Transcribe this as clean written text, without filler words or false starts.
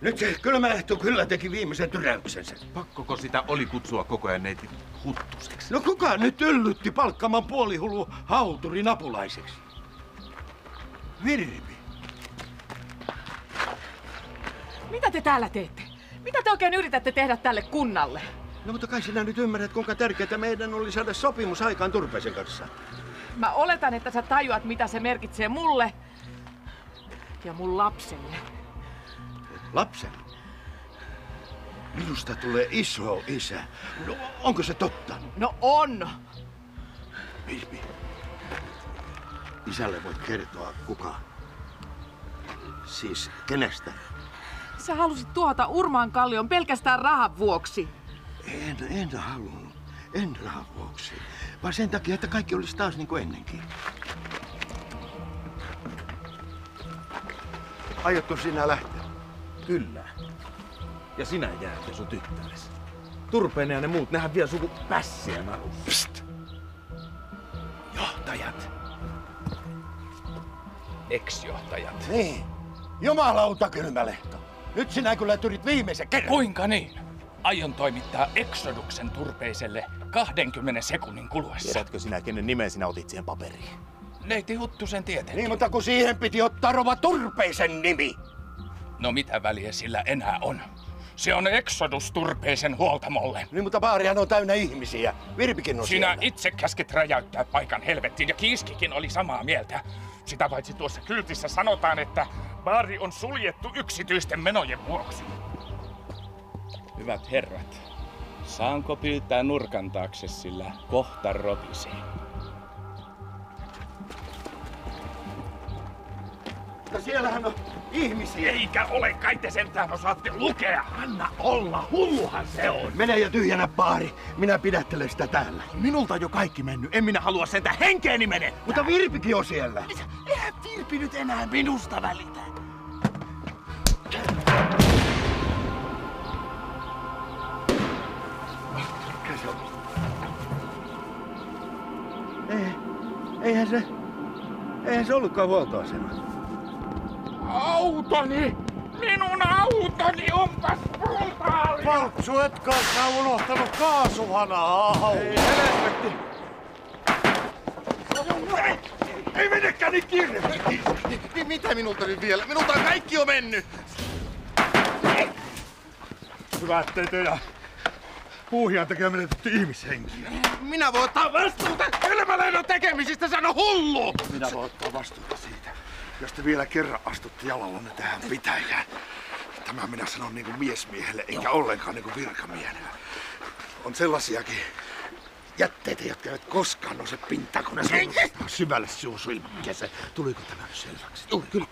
Nyt se kylmälehto kyllä teki viimeisen tyräyksensä. Pakkoko sitä oli kutsua koko ajan neiti Huttuseksi? No kuka nyt yllytti palkkaman puolihullu hauturin apulaiseksi? Virpi. Mitä te täällä teette? Mitä te oikein yritätte tehdä tälle kunnalle? No mutta kai sinä nyt ymmärrät, kuinka tärkeää meidän oli saada sopimus aikaan Turpeisen kanssa. Mä oletan, että sä tajuat, mitä se merkitsee mulle ja mun lapselle. Lapsen? Minusta tulee iso isä. No, onko se totta? No on! Virpi. Isälle voit kertoa kuka. Siis kenestä? Sä halusit tuhota Urmaan kallion pelkästään rahan vuoksi. En halunnut. En rahan vuoksi. Vaan sen takia, että kaikki olisi taas niin kuin ennenkin. Aiotko sinä lähteä? Kyllä. Ja sinä jäät ja sun tyttäresi. Turpeinen ja ne muut, nehän vie suku pässiä narussa. Psst! Johtajat. Ex-johtajat. Niin. Jumalauta kylmälehto. Nyt sinä kyllä tyrit viimeisen kerran. Kuinka niin? Aion toimittaa Exoduksen Turpeiselle 20 sekunnin kuluessa. Tiedätkö sinä, kenen nimen sinä otit siihen paperiin? Neiti Huttusen tietenkin. Niin, mutta kun siihen piti ottaa Rova Turpeisen nimi. No mitä väliä sillä enää on? Se on Exodus Turpeisen huoltamolle. Niin, mutta baarihan on täynnä ihmisiä. Virpikin on Sinä siellä. itse käskit räjäyttää paikan helvettiin ja Kiiskikin oli samaa mieltä. Sitä paitsi tuossa kyltissä sanotaan, että baari on suljettu yksityisten menojen vuoksi. Hyvät herrat, saanko pyytää nurkan taakse, sillä kohta rotisee. Mutta siellähän on ihmisiä. Eikä ole, kai te sentään osaatte lukea. Anna olla, hulluhan se on. Mene ja tyhjänä baari. Minä pidättelen sitä täällä. Minulta on jo kaikki mennyt. En minä halua sentä henkeeni mene. Mutta Virpikin on siellä. Eihän Virpi nyt enää minusta välitä. Mikä se on? Eihän se ollutkaan huoltoasema. Autoni! Minun autoni onpas brutaali! Valtsu, et kanssa unohtanut kaasuhanaa. Ei helvetti. Ei menekään niin kiireesti. Mitä minulta nyt vielä? Minulta on kaikki jo mennyt. Hyvä, ettei teidän puuhian tekee menetetty ihmishenkiä. Minä voin ottaa vastuuta kylmälehden tekemisistä, sano hullu! Minä voin ottaa vastuuta siitä, jos te vielä kerran astutte jalallanne tähän pitäjään. Tämä minä sanon niin kuin miesmiehelle, eikä ollenkaan niin kuin virkamiehelle. On sellaisiakin jätteitä, jotka eivät koskaan nouse pintaan, kun ne syvälle suusuilmakkeeseen. Tuliko tämä selväksi? Kyllä.